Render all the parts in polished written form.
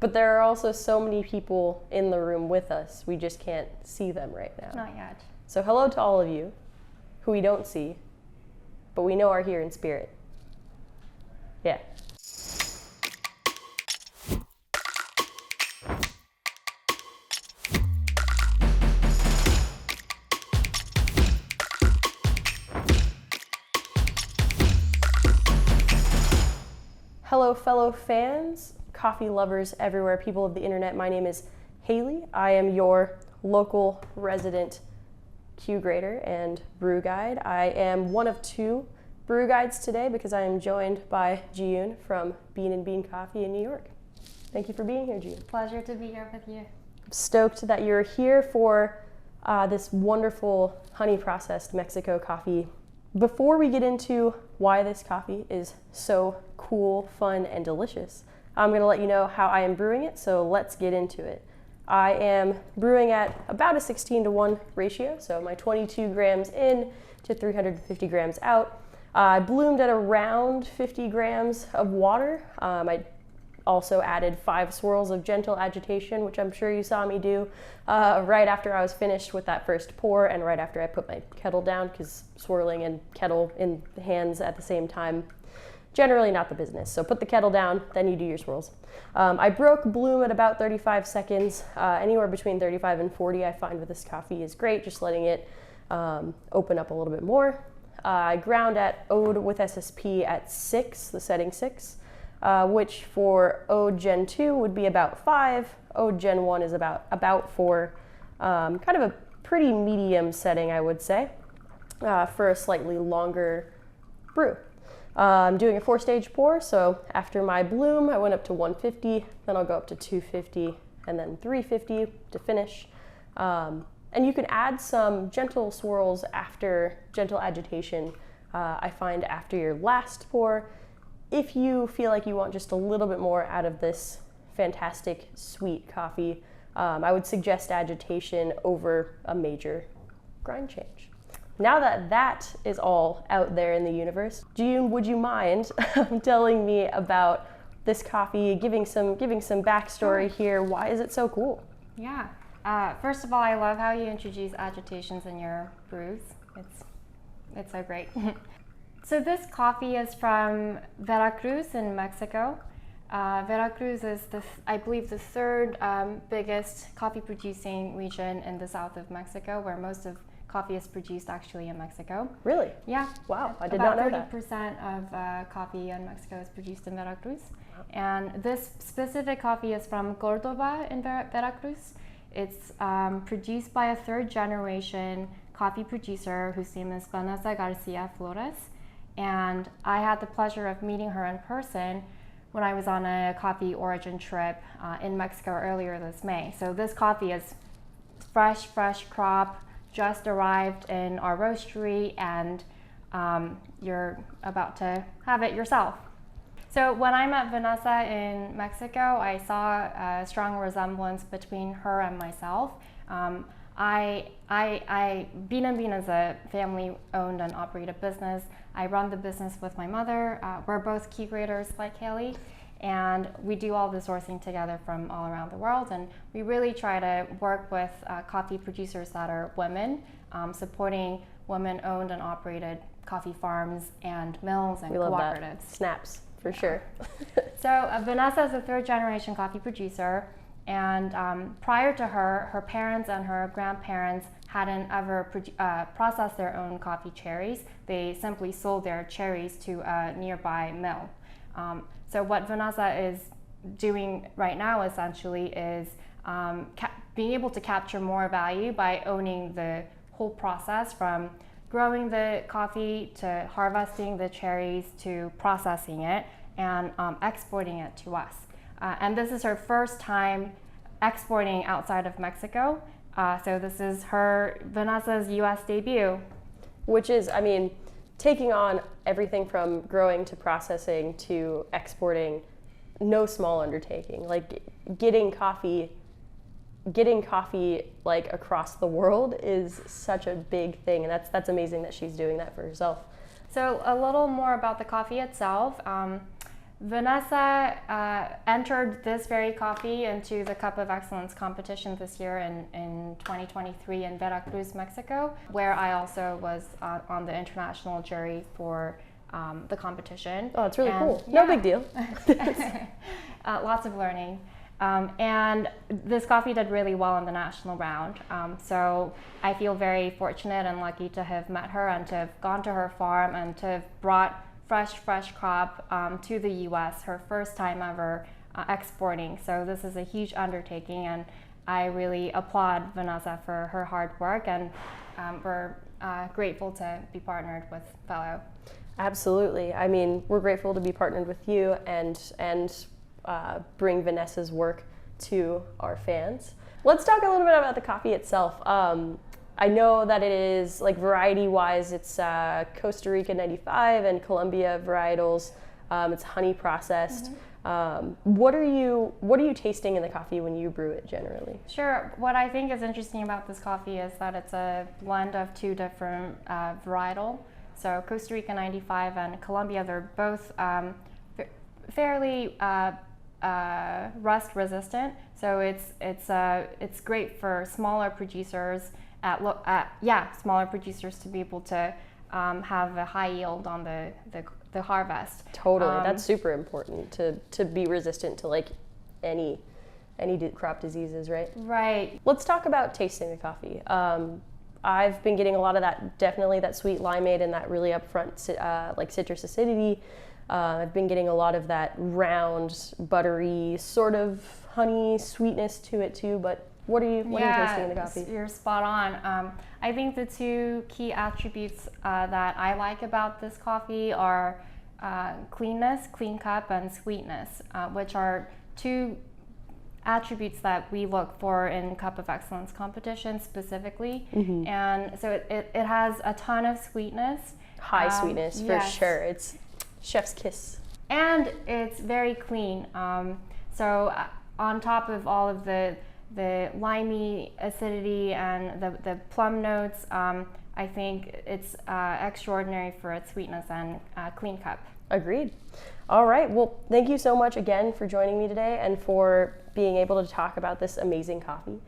But there are also so many people in the room with us. We just can't see them right now. Not yet. So hello to all of you who we don't see, but we know are here in spirit. Yeah. Hello, fellow fans, coffee lovers everywhere, people of the internet. My name is Haley. I am your local resident Q grader and brew guide. I am one of two brew guides today because I am joined by Jiyun from Bean and Bean Coffee in New York. Thank you for being here, Jiyun. Pleasure to be here with you. I'm stoked that you're here for this wonderful honey processed Mexico coffee. Before we get into why this coffee is so cool, fun, and delicious, I'm going to let you know how I am brewing it, so let's get into it. I am brewing at about a 16:1 ratio, so my 22 grams in to 350 grams out. I bloomed at around 50 grams of water. I also added 5 swirls of gentle agitation, which I'm sure you saw me do right after I was finished with that first pour and right after I put my kettle down, because swirling and kettle in the hands at the same time, generally not the business. So put the kettle down, then you do your swirls. I broke bloom at about 35 seconds. Anywhere between 35 and 40 I find with this coffee is great, just letting it open up a little bit more. I ground at Ode with SSP at 6, the setting 6. Which for Ode Gen 2 would be about 5. Ode Gen 1 is about 4. Kind of a pretty medium setting, I would say, for a slightly longer brew. I'm doing a 4-stage pour, so after my bloom, I went up to 150, then I'll go up to 250, and then 350 to finish. And you can add some gentle swirls after gentle agitation, I find after your last pour, if you feel like you want just a little bit more out of this fantastic sweet coffee. I would suggest agitation over a major grind change. Now that that is all out there in the universe, Jiyun, would you mind telling me about this coffee, giving some backstory here? Why is it so cool? Yeah. First of all, I love how you introduce agitations in your brews. It's so great. So this coffee is from Veracruz in Mexico. Veracruz is, I believe, the third biggest coffee producing region in the south of Mexico, where most of coffee is produced actually in Mexico. Really? Yeah. Wow, I did not know that. About 30% of coffee in Mexico is produced in Veracruz. Wow. And this specific coffee is from Cordoba in Veracruz. It's produced by a third generation coffee producer whose name is Vanessa Garcia Flores. And I had the pleasure of meeting her in person when I was on a coffee origin trip in Mexico earlier this May. So this coffee is fresh crop, just arrived in our roastery, and you're about to have it yourself. So when I met Vanessa in Mexico, I saw a strong resemblance between her and myself. Bean and Bean is a family-owned and operated business. I run the business with my mother. We're both key graders like Haley, and we do all the sourcing together from all around the world. And we really try to work with coffee producers that are women, supporting women-owned and operated coffee farms and mills and cooperatives. That. Snaps, for sure. So Vanessa is a third-generation coffee producer. And prior to her parents and her grandparents hadn't ever processed their own coffee cherries. They simply sold their cherries to a nearby mill. So what Vanessa is doing right now essentially is being able to capture more value by owning the whole process, from growing the coffee to harvesting the cherries to processing it and exporting it to us. And this is her first time exporting outside of Mexico. So this is Vanessa's US debut. Which is, I mean, taking on everything from growing to processing to exporting, no small undertaking. Like getting coffee like across the world is such a big thing, and that's amazing that she's doing that for herself. So a little more about the coffee itself. Vanessa entered this very coffee into the Cup of Excellence competition this year in 2023 in Veracruz, Mexico, where I also was on the international jury for the competition. Oh, it's really cool. No big deal. Lots of learning. And this coffee did really well in the national round. So I feel very fortunate and lucky to have met her and to have gone to her farm and to have brought fresh crop to the US, her first time ever exporting. So this is a huge undertaking, and I really applaud Vanessa for her hard work, and we're grateful to be partnered with Fellow. Absolutely. I mean, we're grateful to be partnered with you and bring Vanessa's work to our fans. Let's talk a little bit about the coffee itself. I know that it is, like, variety-wise, it's Costa Rica 95 and Colombia varietals. It's honey processed. What are you tasting in the coffee when you brew it generally? Sure. What I think is interesting about this coffee is that it's a blend of two different varietal. So Costa Rica 95 and Colombia, they're both fairly rust resistant. So it's great for smaller producers smaller producers to be able to have a high yield on the harvest. Totally, that's super important to be resistant to, like, any crop diseases, right? Right. Let's talk about tasting the coffee. I've been getting a lot of that, definitely that sweet limeade and that really upfront like citrus acidity. I've been getting a lot of that round, buttery, sort of honey sweetness to it too, but what are you tasting in the coffee? You're spot on. I think the two key attributes that I like about this coffee are cleanness, clean cup, and sweetness, which are two attributes that we look for in Cup of Excellence competition specifically. And so it has a ton of sweetness. High sweetness, for sure. It's chef's kiss. And it's very clean. So on top of all of the limey acidity and the plum notes, I think it's extraordinary for its sweetness and clean cup. Agreed. All right. Well, thank you so much again for joining me today and for being able to talk about this amazing coffee.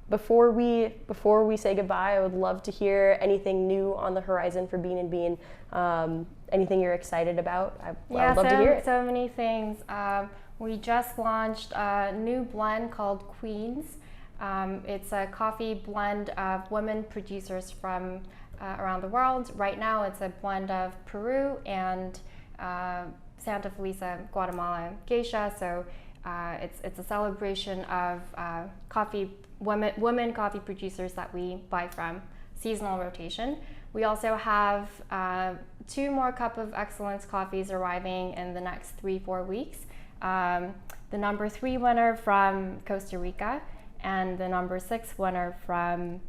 Before we say goodbye, I would love to hear anything new on the horizon for Bean and Bean. Anything you're excited about? I would love to hear it. So many things. We just launched a new blend called Queens. It's a coffee blend of women producers from around the world. Right now it's a blend of Peru and Santa Felisa, Guatemala geisha. So it's a celebration of women coffee producers that we buy from, seasonal rotation. We also have 2 more Cup of Excellence coffees arriving in the next 3-4 weeks. The number 3 winner from Costa Rica and the number 6 winner from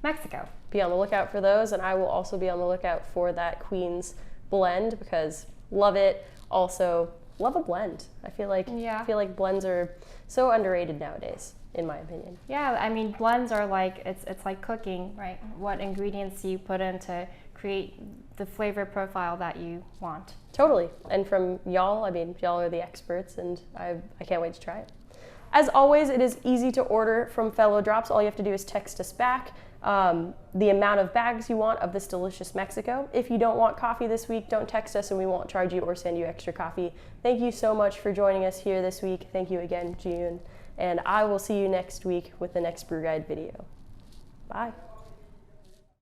Mexico. Be on the lookout for those, and I will also be on the lookout for that Queen's blend because love it. Also love a blend. I feel like blends are so underrated nowadays, in my opinion. Yeah, I mean, blends are like it's like cooking, right? What ingredients you put in to create the flavor profile that you want. Totally. And from y'all, I mean, y'all are the experts, and I can't wait to try it. As always, it is easy to order from Fellow Drops. All you have to do is text us back the amount of bags you want of this delicious Mexico. If you don't want coffee this week, don't text us and we won't charge you or send you extra coffee. Thank you so much for joining us here this week. Thank you again, June. And I will see you next week with the next Brew Guide video. Bye.